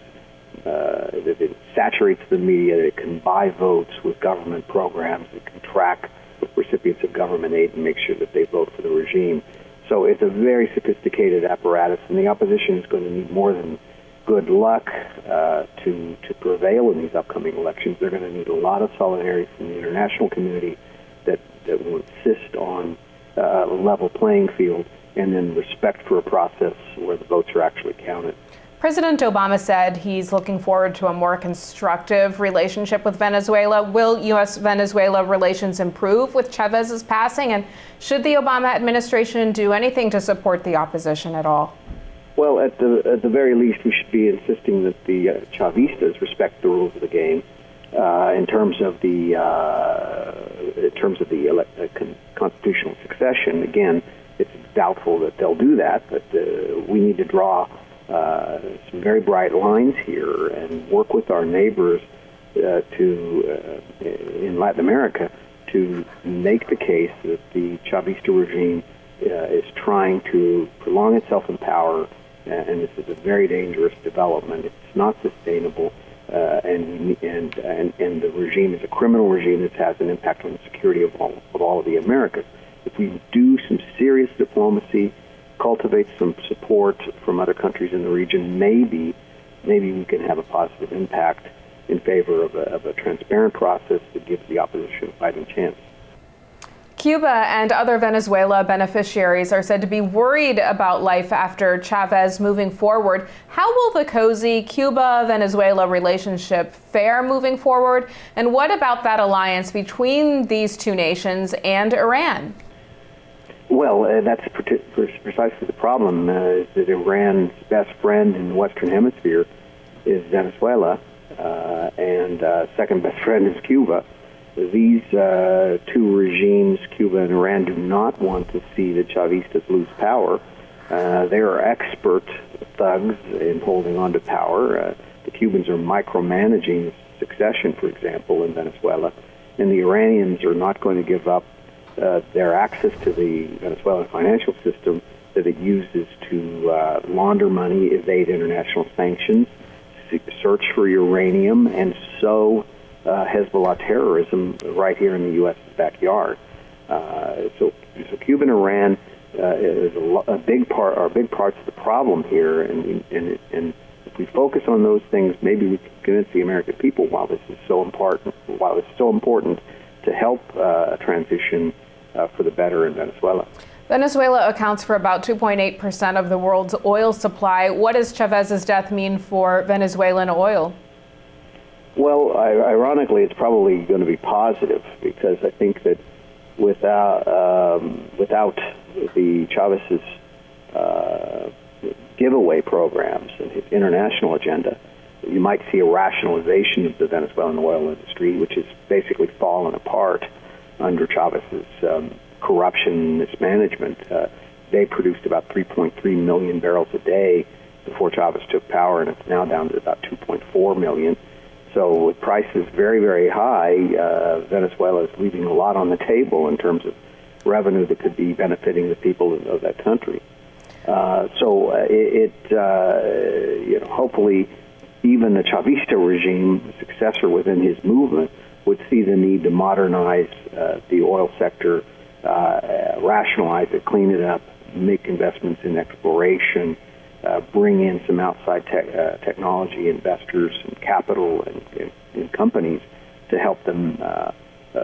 that it saturates the media, that it can buy votes with government programs, it can track recipients of government aid and make sure that they vote for the regime. So it's a very sophisticated apparatus, and the opposition is going to need more than good luck to prevail in these upcoming elections. They're going to need a lot of solidarity from the international community that will insist on a level playing field and then respect for a process where the votes are actually counted. President Obama said he's looking forward to a more constructive relationship with Venezuela. Will U.S.-Venezuela relations improve with Chávez's passing? And should the Obama administration do anything to support the opposition at all? Well, at the very least, we should be insisting that the Chavistas respect the rules of the game in terms of the constitutional succession. Again, it's doubtful that they'll do that, but we need to draw some very bright lines here and work with our neighbors in Latin America to make the case that the Chavista regime is trying to prolong itself in power, and this is a very dangerous development. It's not sustainable, and the regime is a criminal regime that has an impact on the security of all of the Americas. If we do some serious diplomacy, cultivate some support from other countries in the region, maybe we can have a positive impact in favor of a transparent process that gives the opposition a fighting chance. Cuba and other Venezuela beneficiaries are said to be worried about life after Chávez moving forward. How will the cozy Cuba-Venezuela relationship fare moving forward? And what about that alliance between these two nations and Iran? Well, that's precisely the problem, is that Iran's best friend in the Western Hemisphere is Venezuela, and second best friend is Cuba. These two regimes, Cuba and Iran, do not want to see the Chavistas lose power. They are expert thugs in holding on to power. The Cubans are micromanaging succession, for example, in Venezuela, and the Iranians are not going to give up their access to the Venezuelan financial system that it uses to launder money, evade international sanctions, search for uranium, and sow Hezbollah terrorism right here in the U.S.'s backyard. So Cuba and Iran is a big part, are big parts of the problem here, and if we focus on those things, maybe we can convince the American people why this is so important to help transition for the better in Venezuela. Venezuela accounts for about 2.8% of the world's oil supply. What does Chavez's death mean for Venezuelan oil? Well, ironically, it's probably going to be positive, because I think that without the Chavez's giveaway programs and his international agenda, you might see a rationalization of the Venezuelan oil industry, which has basically fallen apart under Chavez's corruption and mismanagement. They produced about 3.3 million barrels a day before Chavez took power, and it's now down to about 2.4 million. So with prices very, very high, Venezuela is leaving a lot on the table in terms of revenue that could be benefiting the people of that country. Hopefully, even the Chavista regime, the successor within his movement, would see the need to modernize the oil sector, rationalize it, clean it up, make investments in exploration, bring in some outside technology investors and capital and companies to help them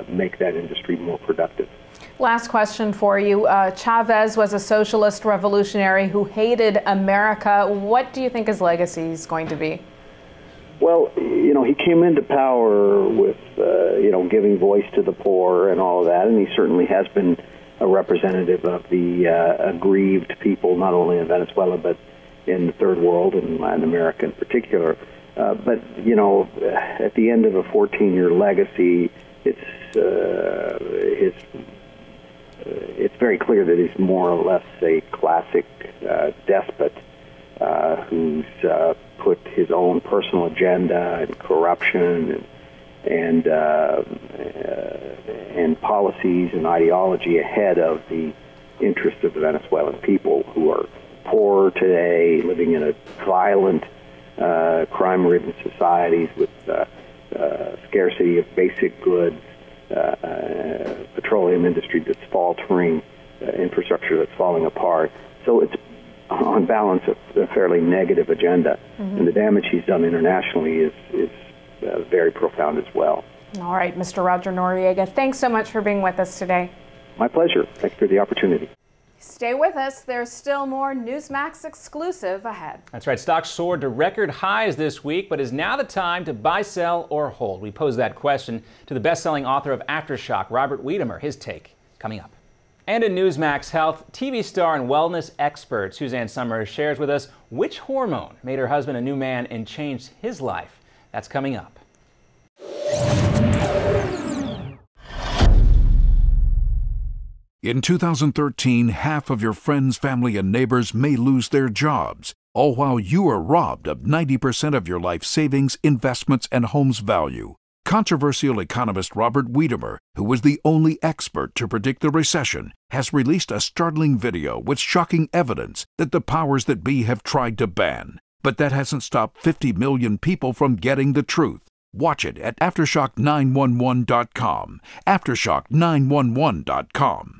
make that industry more productive. Last question for you. Chavez was a socialist revolutionary who hated America. What do you think his legacy is going to be? Well, he came into power with, giving voice to the poor and all of that, and he certainly has been a representative of the aggrieved people, not only in Venezuela, but in the Third World and Latin America in particular. But at the end of a 14-year legacy, it's very clear that he's more or less a classic despot who's put his own personal agenda and corruption and policies and ideology ahead of the interests of the Venezuelan people, who are poor today, living in a violent, crime-ridden societies with scarcity of basic goods, petroleum industry that's faltering, infrastructure that's falling apart. So it's, on balance, a fairly negative agenda. Mm-hmm. And the damage he's done internationally is very profound as well. All right, Mr. Roger Noriega, thanks so much for being with us today. My pleasure. Thanks for the opportunity. Stay with us. There's still more Newsmax exclusive ahead. That's right. Stocks soared to record highs this week, but is now the time to buy, sell, or hold? We pose that question to the best-selling author of Aftershock, Robert Wiedemer. His take coming up. And in Newsmax Health, TV star and wellness expert Suzanne Summers shares with us which hormone made her husband a new man and changed his life. That's coming up. In 2013, half of your friends, family, and neighbors may lose their jobs, all while you are robbed of 90% of your life savings, investments, and home's value. Controversial economist Robert Wiedemer, who was the only expert to predict the recession, has released a startling video with shocking evidence that the powers that be have tried to ban. But that hasn't stopped 50 million people from getting the truth. Watch it at Aftershock911.com. Aftershock911.com.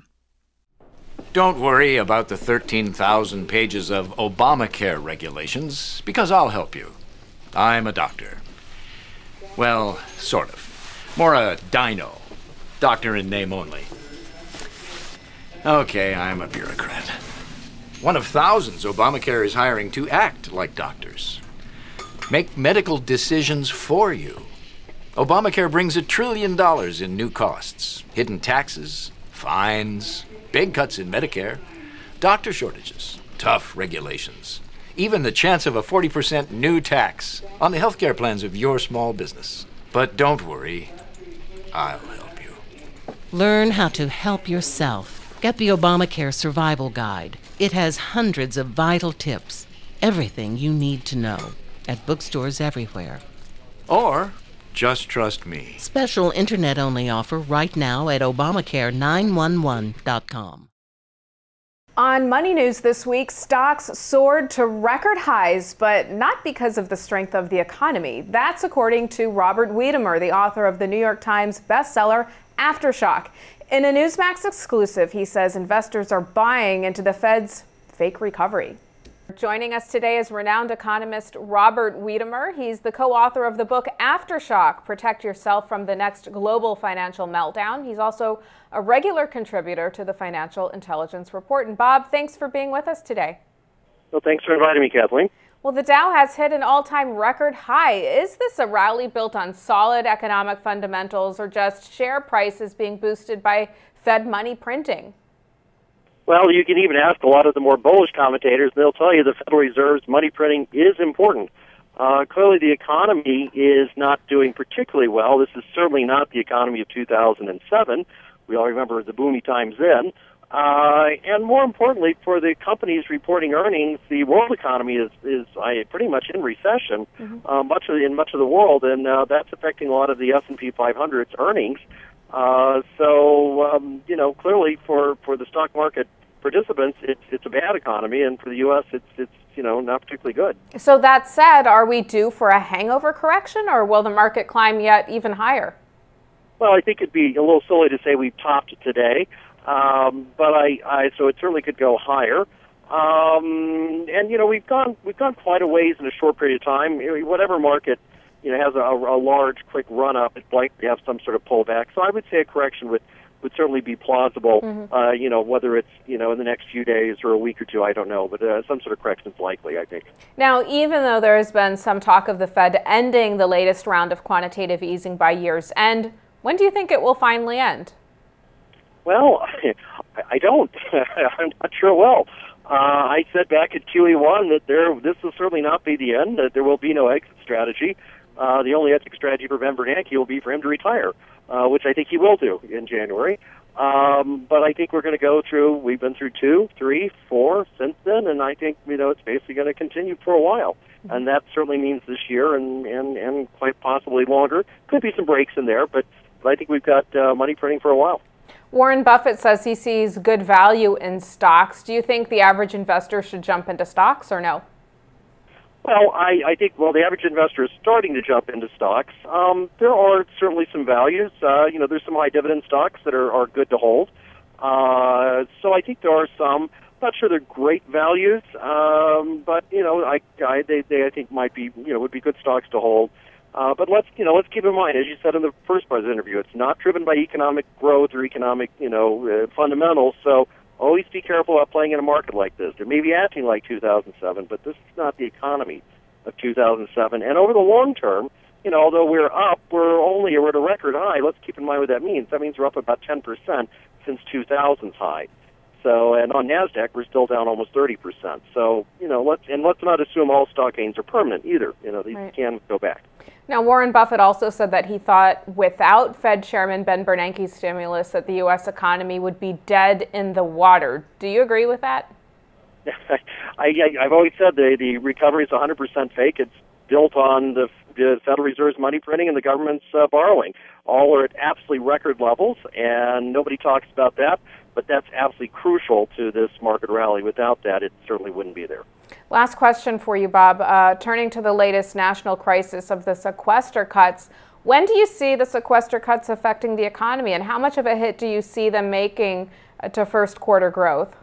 Don't worry about the 13,000 pages of Obamacare regulations, because I'll help you. I'm a doctor. Well, sort of. More a dino. Doctor in name only. Okay, I'm a bureaucrat. One of thousands Obamacare is hiring to act like doctors. Make medical decisions for you. Obamacare brings $1 trillion in new costs. Hidden taxes, fines, big cuts in Medicare, doctor shortages, tough regulations, even the chance of a 40% new tax on the healthcare plans of your small business. But don't worry, I'll help you. Learn how to help yourself. Get the Obamacare Survival Guide. It has hundreds of vital tips, everything you need to know, at bookstores everywhere. Or just trust me. Special internet-only offer right now at OBAMACARE911.com. On Money News this week, stocks soared to record highs, but not because of the strength of the economy. That's according to Robert Wiedemer, the author of the New York Times bestseller Aftershock. In a Newsmax exclusive, he says investors are buying into the Fed's fake recovery. Joining us today is renowned economist Robert Wiedemer. He's the co-author of the book Aftershock, Protect Yourself from the Next Global Financial Meltdown. He's also a regular contributor to the Financial Intelligence Report. And Bob, thanks for being with us today. Well, thanks for inviting me, Kathleen. Well, the Dow has hit an all-time record high. Is this a rally built on solid economic fundamentals or just share prices being boosted by Fed money printing? Well, you can even ask a lot of the more bullish commentators, and they'll tell you the Federal Reserve's money printing is important. Clearly, the economy is not doing particularly well. This is certainly not the economy of 2007. We all remember the boomy times then. And more importantly, for the companies reporting earnings, the world economy is pretty much in recession, in much of the world, and that's affecting a lot of the S&P 500's earnings. Clearly for the stock market participants, it's a bad economy, and for the U.S., it's not particularly good. So that said, are we due for a hangover correction, or will the market climb yet even higher? Well, I think it'd be a little silly to say we've topped today. So it certainly could go higher. We've gone quite a ways in a short period of time. Whatever market, has a large, quick run up, it's likely to have some sort of pullback. So I would say a correction would certainly be plausible. Whether it's, in the next few days or a week or two, I don't know, but some sort of correction is likely, I think. Now, even though there has been some talk of the Fed ending the latest round of quantitative easing by year's end, when do you think it will finally end? Well, I don't. I'm not sure it will. I said back at QE1 that this will certainly not be the end, that there will be no exit strategy. The only exit strategy for Ben Bernanke will be for him to retire, which I think he will do in January. But I think we're going to go through, we've been through 2, 3, 4 since then, and I think, it's basically going to continue for a while. And that certainly means this year and quite possibly longer. Could be some breaks in there, but I think we've got money printing for a while. Warren Buffett says he sees good value in stocks. Do you think the average investor should jump into stocks or no? Well, I think, the average investor is starting to jump into stocks. There are certainly some values. There's some high dividend stocks that are good to hold. So I think there are some. Not sure they're great values, but I think might be would be good stocks to hold. But let's keep in mind, as you said in the first part of the interview, it's not driven by economic growth or economic fundamentals. So always be careful about playing in a market like this. It may be acting like 2007, but this is not the economy of 2007. And over the long term, although we're up, we're at a record high. Let's keep in mind what that means. That means we're up about 10% since 2000's high. So, and on NASDAQ, we're still down almost 30%. So, let's not assume all stock gains are permanent either. These can go back. Now, Warren Buffett also said that he thought without Fed Chairman Ben Bernanke's stimulus that the U.S. economy would be dead in the water. Do you agree with that? I've always said the recovery is 100% fake. It's built on the Federal Reserve's money printing and the government's borrowing. All are at absolutely record levels, and nobody talks about that. But that's absolutely crucial to this market rally. Without that, it certainly wouldn't be there. Last question for you, Bob. Turning to the latest national crisis of the sequester cuts, when do you see the sequester cuts affecting the economy, and how much of a hit do you see them making to first quarter growth?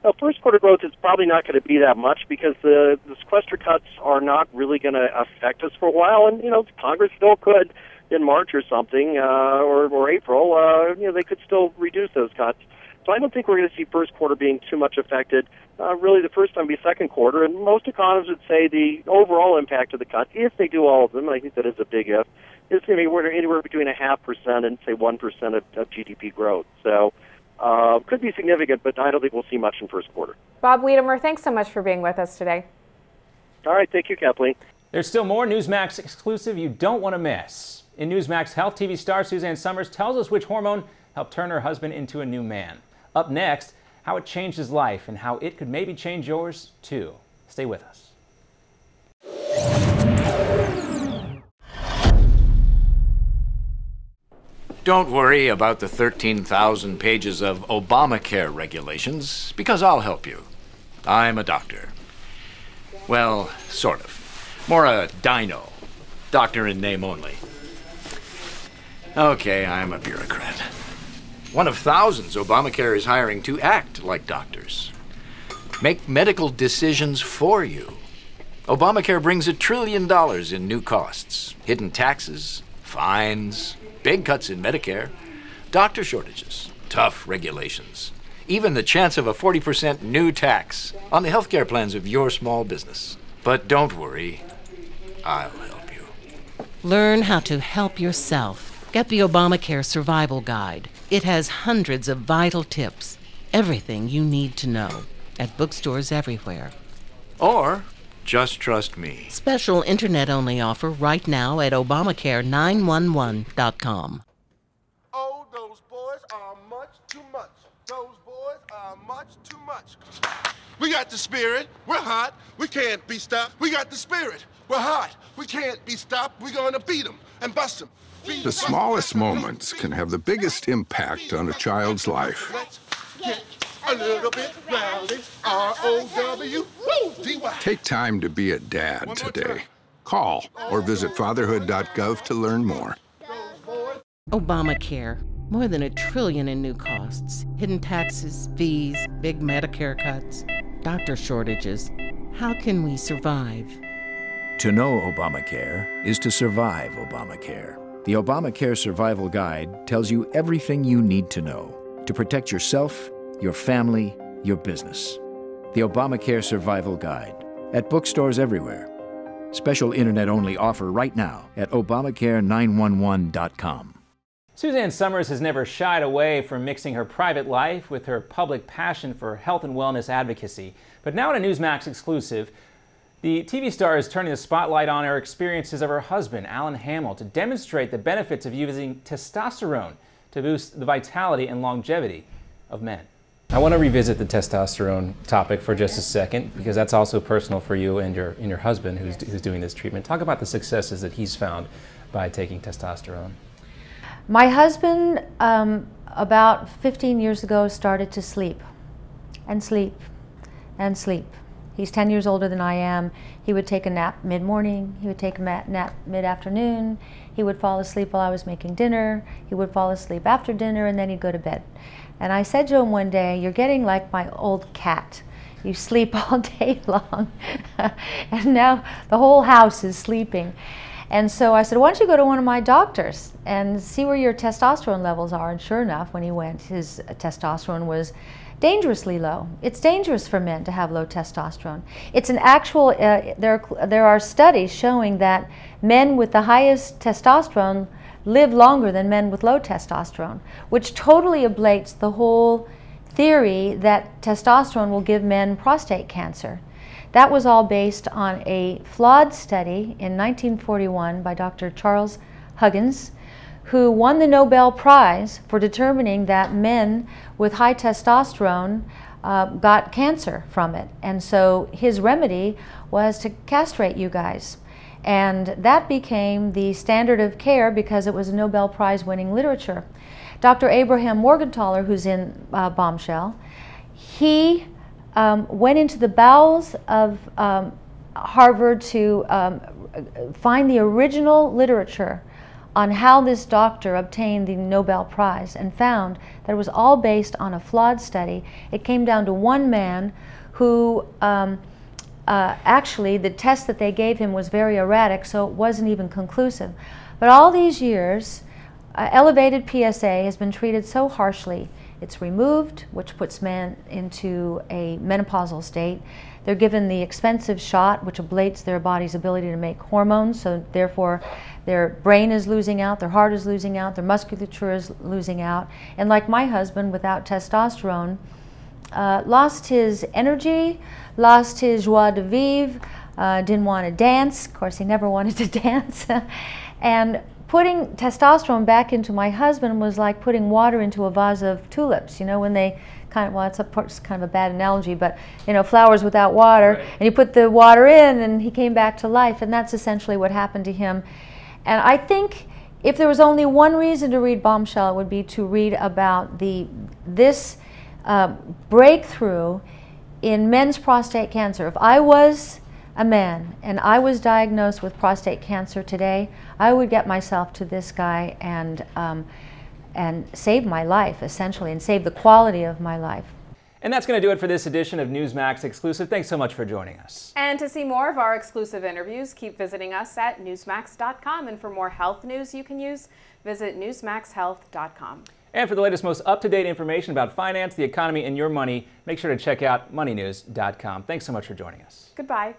Well, first quarter growth is probably not going to be that much because the sequester cuts are not really going to affect us for a while, and Congress still could. In March or something, or April, they could still reduce those cuts. So I don't think we're going to see first quarter being too much affected. Really, the first time will be second quarter, and most economists would say the overall impact of the cut, if they do all of them, and I think that is a big if, is going to be anywhere between 0.5% and, say, 1% of GDP growth. So could be significant, but I don't think we'll see much in first quarter. Bob Wiedemer, thanks so much for being with us today. All right, thank you, Kathleen. There's still more Newsmax exclusive you don't want to miss. In Newsmax, Health TV star Suzanne Summers tells us which hormone helped turn her husband into a new man. Up next, how it changed his life and how it could maybe change yours, too. Stay with us. Don't worry about the 13,000 pages of Obamacare regulations, because I'll help you. I'm a doctor. Well, sort of. More a dino. Doctor in name only. Okay, I'm a bureaucrat. One of thousands Obamacare is hiring to act like doctors. make medical decisions for you. Obamacare brings $1 trillion in new costs, hidden taxes, fines, big cuts in Medicare, doctor shortages, tough regulations, even the chance of a 40% new tax on the healthcare plans of your small business. But don't worry, I'll help you. Learn how to help yourself. Get the Obamacare Survival Guide. It has hundreds of vital tips, everything you need to know, at bookstores everywhere. Or just trust me. Special internet-only offer right now at OBAMACARE911.com. Oh, those boys are much too much. Those boys are much too much. We got the spirit. We're hot. We can't be stopped. We got the spirit. We're hot. We can't be stopped. We're going to beat them and bust them. The smallest moments can have the biggest impact on a child's life. Let's get a little bit rowdy. R-O-W-D-Y. Take time to be a dad today. Call or visit fatherhood.gov to learn more. Obamacare. More than $1 trillion in new costs. Hidden taxes, fees, big Medicare cuts, doctor shortages. How can we survive? To know Obamacare is to survive Obamacare. The Obamacare Survival Guide tells you everything you need to know to protect yourself, your family, your business. The Obamacare Survival Guide at bookstores everywhere. Special internet-only offer right now at OBAMACARE911.com. Suzanne Summers has never shied away from mixing her private life with her public passion for health and wellness advocacy. But now in a Newsmax exclusive, the TV star is turning the spotlight on her experiences of her husband, Alan Hamill, to demonstrate the benefits of using testosterone to boost the vitality and longevity of men. I want to revisit the testosterone topic for just a second, because that's also personal for you and your husband who's doing this treatment. Talk about the successes that he's found by taking testosterone. My husband, about 15 years ago, started to sleep and sleep and sleep. He's 10 years older than I am. He would take a nap mid-morning, he would take a nap mid-afternoon, he would fall asleep while I was making dinner, he would fall asleep after dinner, and then he'd go to bed. And I said to him one day, "You're getting like my old cat. You sleep all day long." And now the whole house is sleeping. And so I said, "Why don't you go to one of my doctors and see where your testosterone levels are?" And sure enough, when he went, his testosterone was dangerously low. It's dangerous for men to have low testosterone. It's an actual, there are studies showing that men with the highest testosterone live longer than men with low testosterone, which totally ablates the whole theory that testosterone will give men prostate cancer. That was all based on a flawed study in 1941 by Dr. Charles Huggins, who won the Nobel Prize for determining that men with high testosterone got cancer from it. And so his remedy was to castrate you guys. And that became the standard of care because it was a Nobel Prize winning literature. Dr. Abraham Morgentaler, who's in Bombshell, he went into the bowels of Harvard to find the original literature on how this doctor obtained the Nobel Prize, and found that it was all based on a flawed study. It came down to one man who actually the test that they gave him was very erratic, so it wasn't even conclusive. But all these years, elevated PSA has been treated so harshly. It's removed, which puts men into a menopausal state. They're given the expensive shot, which ablates their body's ability to make hormones, so therefore their brain is losing out, their heart is losing out, their musculature is losing out. And like my husband, without testosterone, lost his energy, lost his joie de vivre, didn't want to dance. Of course, he never wanted to dance. And putting testosterone back into my husband was like putting water into a vase of tulips. You know, when they kind of, well, it's kind of a bad analogy, but you know, flowers without water, right. And you put the water in and he came back to life, and that's essentially what happened to him. And I think if there was only one reason to read Bombshell, it would be to read about this breakthrough in men's prostate cancer. If I was a man and I was diagnosed with prostate cancer today, I would get myself to this guy and save my life, essentially, and save the quality of my life. And that's going to do it for this edition of Newsmax Exclusive. Thanks so much for joining us. And to see more of our exclusive interviews, keep visiting us at Newsmax.com. And for more health news you can use, visit NewsmaxHealth.com. And for the latest, most up-to-date information about finance, the economy, and your money, make sure to check out MoneyNews.com. Thanks so much for joining us. Goodbye.